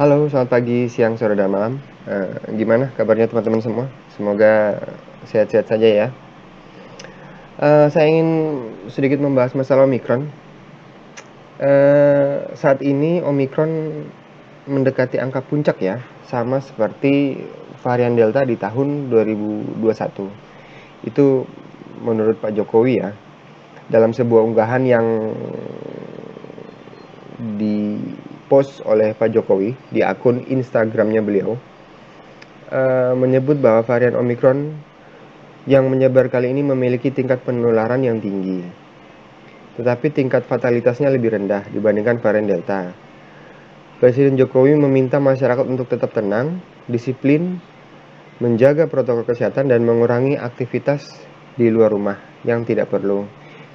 Halo, selamat pagi, siang, sore, dan malam. Gimana kabarnya teman-teman semua? Semoga sehat-sehat saja ya. Saya ingin sedikit membahas masalah Omikron. Saat ini Omikron mendekati angka puncak ya, sama seperti varian Delta di tahun 2021. Itu menurut Pak Jokowi ya, dalam sebuah unggahan yang di-post oleh Pak Jokowi di akun Instagramnya beliau, menyebut bahwa varian Omikron yang menyebar kali ini memiliki tingkat penularan yang tinggi, tetapi tingkat fatalitasnya lebih rendah dibandingkan varian Delta. Presiden Jokowi meminta masyarakat untuk tetap tenang, disiplin, menjaga protokol kesehatan, dan mengurangi aktivitas di luar rumah yang tidak perlu.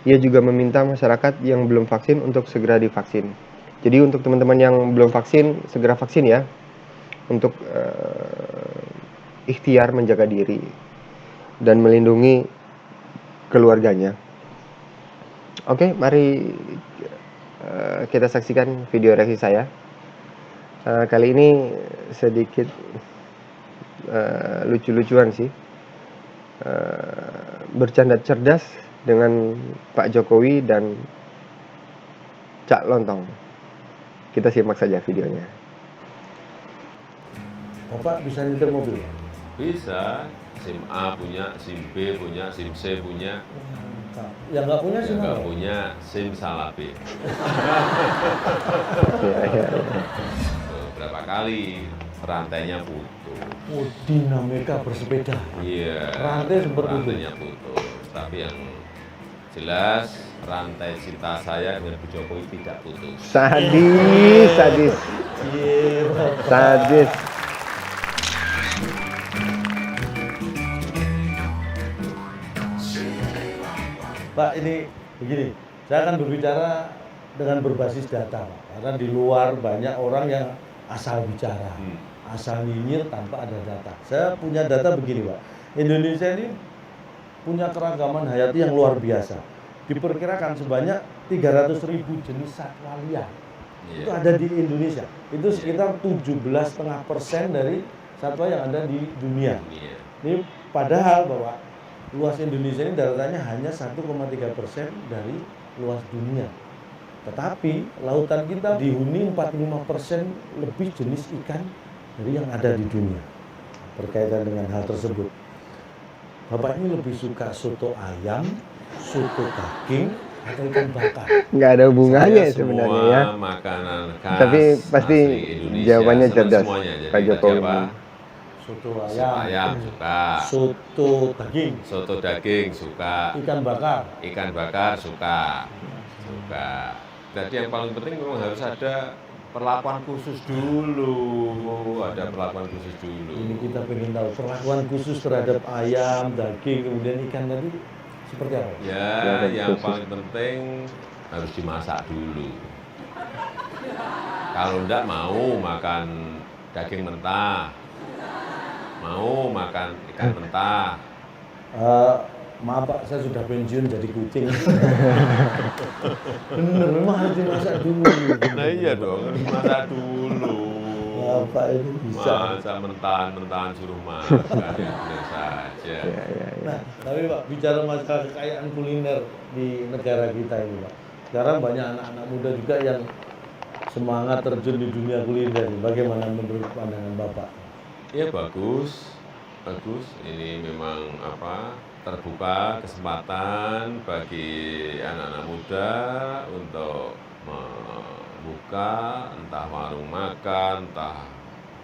Ia juga meminta masyarakat yang belum vaksin untuk segera divaksin. Jadi untuk teman-teman yang belum vaksin, segera vaksin ya, untuk ikhtiar menjaga diri dan melindungi keluarganya. Oke, mari kita saksikan video reaksi saya. Kali ini sedikit lucu-lucuan sih, bercanda cerdas dengan Pak Jokowi dan Cak Lontong. Kita simak saja videonya. Bapak bisa nyetir mobil? Bisa, SIM A punya, SIM B punya, SIM C punya. Yang nggak punya Yang SIM nggak apa? punya SIM salah B. Ya. Berapa kali rantainya putus. Oh, dinamika bersepeda. Iya. Rantai sempat putus. Rantainya putus. Tapi yang jelas rantai cinta saya dengan Bu Jokowi tidak putus. Sadis. Iya, Bapak. Sadis. Pak, ini begini, saya akan berbicara dengan berbasis data, Pak. Karena di luar banyak orang yang asal bicara, asal nyinyir tanpa ada data. Saya punya data begini, Pak. Indonesia ini punya keragaman hayati yang luar biasa. Diperkirakan sebanyak 300.000 jenis satwa liar. Itu ada di Indonesia. Itu sekitar 17,5% dari satwa yang ada di dunia. Ini padahal bahwa luas Indonesia ini daratannya hanya 1,3% dari luas dunia. Tetapi lautan kita dihuni 45% lebih jenis ikan dari yang ada di dunia. Berkaitan dengan hal tersebut, Bapak ini lebih suka soto ayam, soto daging, atau ikan bakar? Nggak ada hubungannya Saya sebenarnya semua ya. makanan khas Tapi pasti asli Indonesia, jawabannya senang cerdas, semuanya. Jadi Pak tadi Jokowi. apa? Soto Soto ayam, ayam suka, soto daging, soto daging suka, ikan bakar. ikan bakar suka. Jadi yang paling penting memang harus ada perlakuan khusus dulu, ada perlakuan khusus dulu. Ini kita pengen tahu perlakuan khusus terhadap ayam, daging, kemudian ikan tadi seperti apa? Ya, ada yang khusus. paling penting harus dimasak dulu. Kalau enggak mau makan daging mentah, mau makan ikan mentah, Maaf Pak, saya sudah pensiun jadi kucing. Bener, memang harus dimasak dulu. nah iya dong, harus masak dulu. Bapak ini bisa. Masa mentahan-mentahan suruh makan, ya benar saja. Ya. Nah, tapi Pak, bicara masalah kekayaan kuliner di negara kita ini Pak. Sekarang banyak anak-anak muda juga yang semangat terjun di dunia kuliner. Bagaimana menurut pandangan Bapak? Ya bagus. Ini memang terbuka kesempatan bagi anak-anak muda untuk membuka entah warung makan, entah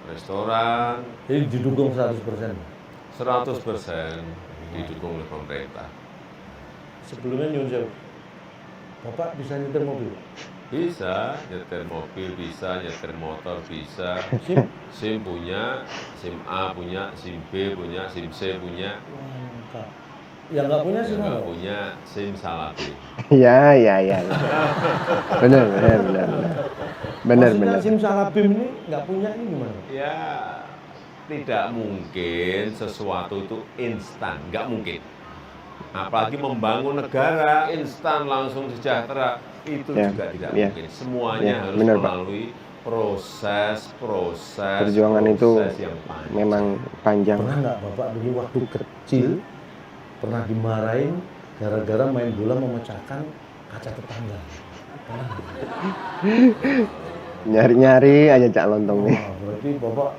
restoran. Jadi didukung 100%. 100% didukung oleh pemerintah. Sebelumnya nyuwun sewu, Bapak bisa nyetir mobil? Bisa nyetir mobil, bisa nyetir motor, bisa. SIM? SIM punya, SIM A punya, SIM B punya, SIM C punya. Mantap. Yang nggak punya SIM Yang nggak apa? punya SIM salah B. Ya. Benar. Maksudnya SIM salah BIM ini nggak punya ini gimana? Ya, tidak mungkin sesuatu itu instan, nggak mungkin. Apalagi membangun negara instan langsung sejahtera, itu Ya, juga tidak ya. mungkin. Semuanya Ya, harus benar, Pak. melalui proses Perjuangan itu yang panjang. memang panjang. Pernah nggak Bapak dulu waktu kecil pernah dimarahin gara-gara main bola memecahkan kaca tetangga? Pernah nggak? Nyari-nyari aja Cak Lontong nih. Wah, berarti Bapak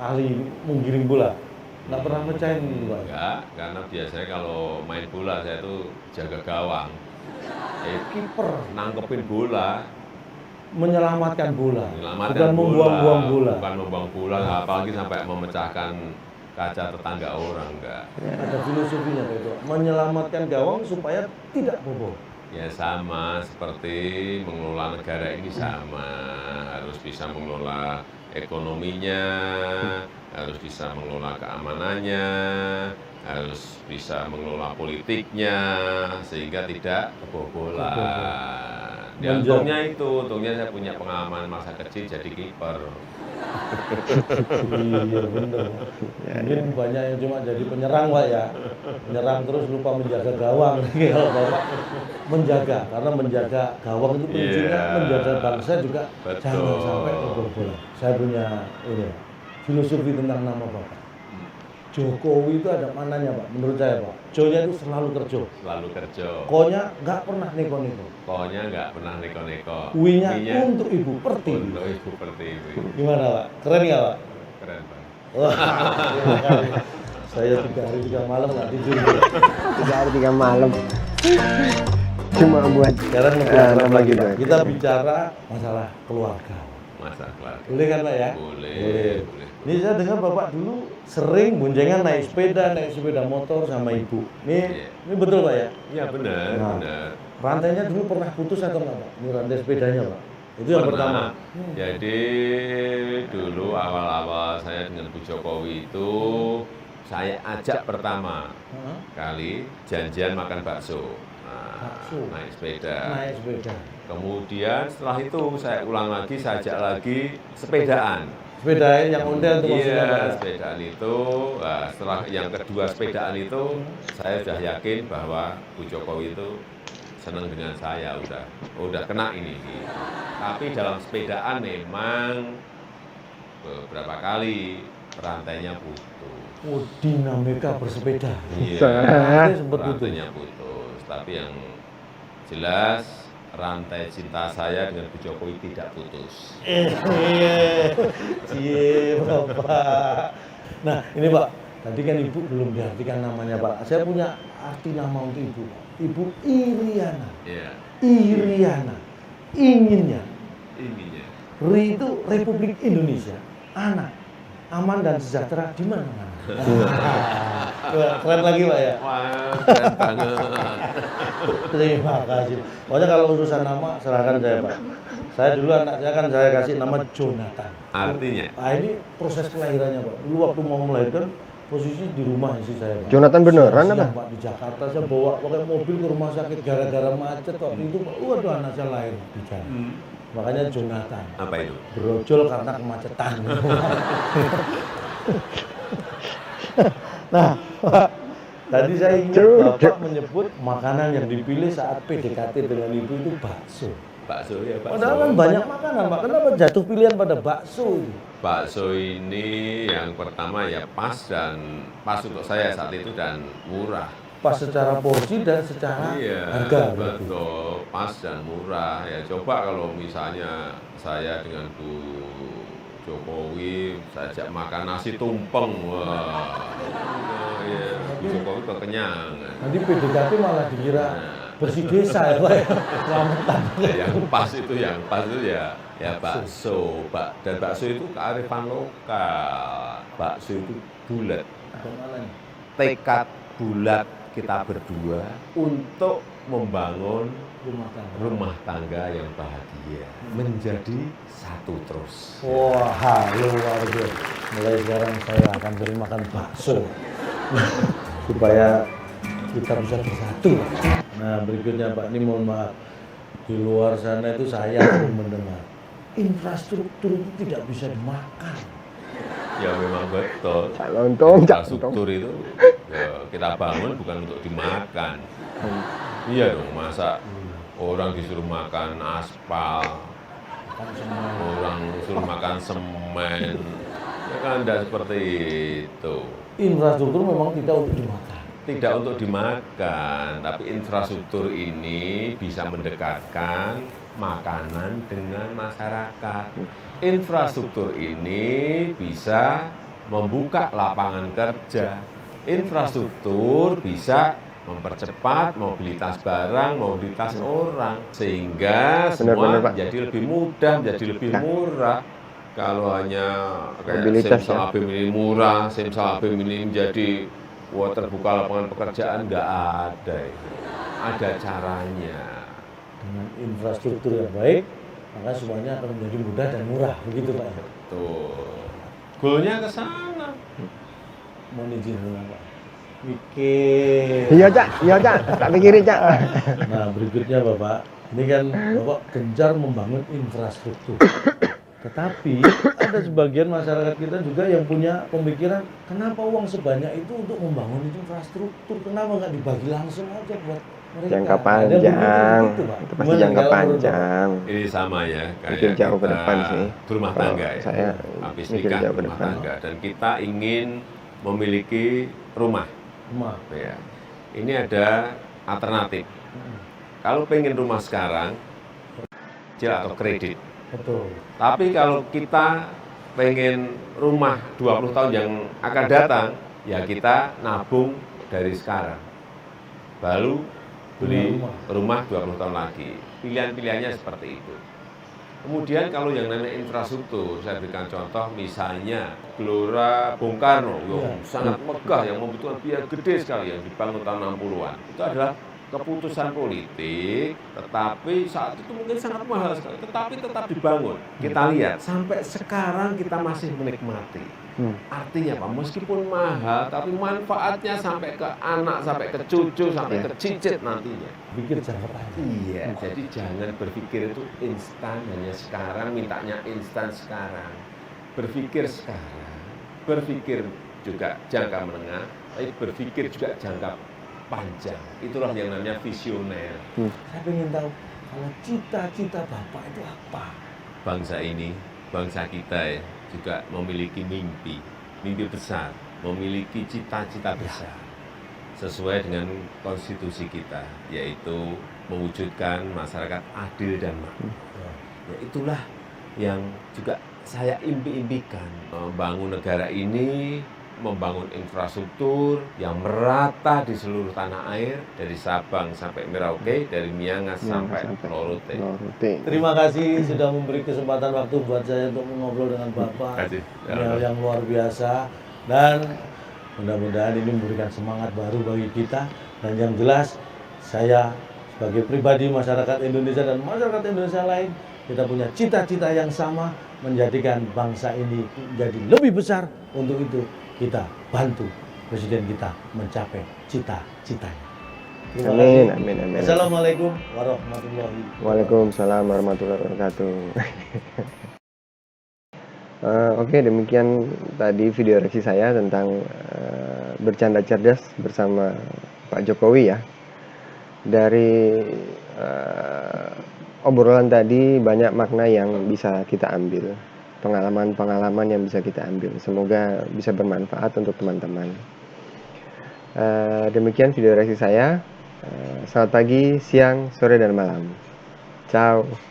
ahli menggiring bola. Nggak pernah mecahin gitu Pak? Enggak, karena biasanya kalau main bola saya tuh jaga gawang. Kiper Nangkepin bola, menyelamatkan bola, menyelamatkan bukan membuang-buang bola. Bukan membuang bola, apalagi sampai memecahkan kaca tetangga orang, enggak. Ada filosofinya Pak itu, menyelamatkan gawang supaya tidak bobol. Ya sama seperti mengelola negara ini sama, harus bisa mengelola ekonominya, harus bisa mengelola keamanannya, harus bisa mengelola politiknya, sehingga tidak kebobolan. Ya, untungnya saya punya pengalaman masa kecil jadi kiper. Iya benar. Mungkin banyak yang cuma jadi penyerang Pak ya, menyerang terus lupa menjaga gawang. Kalau Bapak menjaga, karena menjaga gawang itu prinsipnya Iya. menjaga bangsa juga Betul. jangan sampai kebobolan. Saya punya ini filosofi tentang nama Bapak. Jokowi itu ada mananya Pak, menurut saya Pak. Jo-nya itu selalu kerja. Selalu kerja. Ko-nya nggak pernah neko-neko. Pokoknya nggak pernah neko-neko. W-nya untuk Ibu Pertiwi. Untuk Ibu Pertiwi. Gimana Pak? Keren nggak Pak? Keren, Pak. Wah, terima kasih. Saya 3 hari 3 malam nggak tidur. 3 hari 3 malam. Cuma buat Sekarang nama lagi gitu. Pak. Kita bicara masalah keluarga. Masa keluarga. Boleh kan Pak ya? Boleh. Ini saya dengar Bapak dulu sering boncengan naik sepeda motor sama Ibu. Iya. Ini betul Pak ya? Iya benar, Nah. benar. Rantainya dulu pernah putus atau enggak Pak? Ini rantai sepedanya Pak. Itu yang pertama. Jadi dulu awal-awal saya dengan Bu Jokowi itu saya ajak pertama Hah? kali janjian makan bakso. Nah, Bakso. naik sepeda. Naik sepeda. Kemudian setelah itu saya ulang lagi, saya ajak lagi sepedaan. Sepeda yang ondel itu maksudnya Pak. Iya, ya? sepedaan itu. Nah, setelah yang kedua sepedaan itu, saya sudah yakin bahwa Bu Jokowi itu senang dengan saya, udah kena ini. Tapi dalam sepedaan memang beberapa kali rantainya putus. Oh, dinamika bersepeda. Iya, Rantai sempat putus. rantainya putus. Tapi yang jelas rantai cinta saya dengan Bu Jokowi tidak putus. Cie, Bapak. Nah, ini Pak, tadi kan Ibu belum diartikan namanya Pak. Saya punya arti nama untuk Ibu. Ibu Iriana. Iya, Iriana. Inginnya. ininya. Ri itu Republik Indonesia. Anak. Aman dan sejahtera di mana-mana. Wah, keren lagi Pak ya. Wah, keren banget. Terima kasih. Pokoknya kalau urusan nama serahkan saya Pak. Saya dulu anak saya kan saya kasih nama Jonathan. Artinya? Ah ini proses kelahirannya Pak. Dulu waktu mau melahirkan posisi di rumah istri saya Pak. Jonathan beneran Siang, apa? Pak di Jakarta saya bawa pakai mobil ke rumah sakit gara-gara macet waktu itu Pak. Waduh anak saya lahir di jalan. Makanya Jonathan. Apa itu? Brojol karena kemacetan. Nah, Pak, tadi saya ingat Bapak menyebut makanan yang dipilih saat PDKT dengan Ibu itu bakso. Bakso ya, bakso. Padahal kan banyak makanan, Pak. Kenapa jatuh pilihan pada bakso itu? Bakso ini yang pertama ya pas untuk saya saat itu dan murah. Pas secara porsi dan secara Iya, harga. berarti. betul, pas dan murah. Ya coba kalau misalnya saya dengan Bu Jokowi, saya ajak makan nasi tumpeng, wah, ya, Bu Jokowi kekenyangan. Nanti PDKT malah dikira bersih desa ya, Pak. Selamatan. Yang pas itu ya bakso, dan bakso itu kearifan lokal. Bakso itu bulat, Kemana nih? tekad bulat kita berdua untuk membangun rumah tangga yang bahagia, menjadi satu terus. Wah, luar biasa. Mulai sekarang saya akan sering makan bakso supaya kita bisa bersatu. Nah, berikutnya Pak, ini mohon maaf. Di luar sana itu saya sering mendengar infrastruktur itu tidak bisa dimakan. Ya memang betul. Cak Lontong, Cak Lontong. Infrastruktur itu ya, kita bangun bukan untuk dimakan. Iya dong, masa orang disuruh makan aspal, makan semen. Orang suruh makan semen, ya kan tidak seperti itu. Infrastruktur memang tidak untuk dimakan. Tidak untuk dimakan, tapi infrastruktur ini bisa mendekatkan makanan dengan masyarakat. Infrastruktur ini bisa membuka lapangan kerja. Infrastruktur bisa mempercepat mobilitas barang, mobilitas orang, sehingga semua Benar, Pak. menjadi lebih mudah, menjadi lebih murah. Kalau hanya kayak Mobilitas, Simsalabim ini murah, Simsalabim ini menjadi terbuka lapangan pekerjaan, nggak ada. Ada caranya. Dengan infrastruktur yang baik, maka semuanya akan menjadi mudah dan murah, begitu Pak. Tuh. Goalnya ke sana. Mohon izin dulu Pak. Mikir. Iya, Cak. Iya, Cak. Tak pikirin, Cak. Nah, berikutnya Bapak, ini kan Bapak gencar membangun infrastruktur. Tetapi ada sebagian masyarakat kita juga yang punya pemikiran, kenapa uang sebanyak itu untuk membangun infrastruktur? Kenapa nggak dibagi langsung aja buat mereka? Jangka Ada panjang. begitu, Pak. Itu pasti Gimana jangka kalau menurut Bapak? panjang. Ini sama ya, Mikir kayak jauh ke kita depan sih. berumah Kalau tangga ya. saya Habis mikir nikah jauh ke berumah depan. tangga dan kita ingin memiliki rumah. Rumah. Ya. Ini ada alternatif. Kalau pengen rumah sekarang, cicil atau kredit. Betul. Tapi kalau kita pengen rumah 20 tahun yang akan datang, ya kita nabung dari sekarang. Baru beli rumah 20 tahun lagi. Pilihan-pilihannya seperti itu. Kemudian kalau yang namanya infrastruktur, saya berikan contoh misalnya Gelora Bung Karno, yang sangat megah, yang membutuhkan biaya gede sekali yang dibangun tahun 60-an. Itu adalah keputusan politik, tetapi saat itu mungkin sangat mahal sekali, tetapi tetap dibangun. Kita lihat, sampai sekarang kita masih menikmati. Artinya apa? Meskipun mahal, tapi manfaatnya sampai ke anak, sampai ke cucu, sampai ke cicit nantinya. Pikir jangka panjang. Iya, jadi jangan berpikir itu instan, hanya sekarang, mintanya instan sekarang. Berpikir sekarang, berpikir juga jangka menengah, tapi berpikir juga jangka panjang. Itulah yang namanya visioner. Saya ingin tahu, kalau cita-cita Bapak itu apa? Bangsa ini, bangsa kita ya, juga memiliki mimpi, mimpi besar, memiliki cita-cita besar. Sesuai dengan konstitusi kita, yaitu mewujudkan masyarakat adil dan makmur. Ya, itulah yang juga saya impi-impikan. Membangun negara ini, membangun infrastruktur yang merata di seluruh tanah air, dari Sabang sampai Merauke, dari Miangas sampai Lorote. Terima kasih sudah memberi kesempatan waktu buat saya untuk mengobrol dengan Bapak. Terima kasih. Ini yang luar biasa, dan mudah-mudahan ini memberikan semangat baru bagi kita. Dan yang jelas, saya sebagai pribadi masyarakat Indonesia dan masyarakat Indonesia lain, kita punya cita-cita yang sama, menjadikan bangsa ini menjadi lebih besar. Untuk itu kita bantu Presiden kita mencapai cita-citanya. Terima Amin, kasih. amin, amin. Assalamualaikum warahmatullahi wabarakatuh. Waalaikumsalam warahmatullahi wabarakatuh. Oke, demikian tadi video reaksi saya tentang bercanda cerdas bersama Pak Jokowi ya. Dari obrolan tadi banyak makna yang bisa kita ambil, pengalaman-pengalaman yang bisa kita ambil. Semoga bisa bermanfaat untuk teman-teman. Demikian video reaksi saya. Selamat pagi, siang, sore, dan malam. Ciao.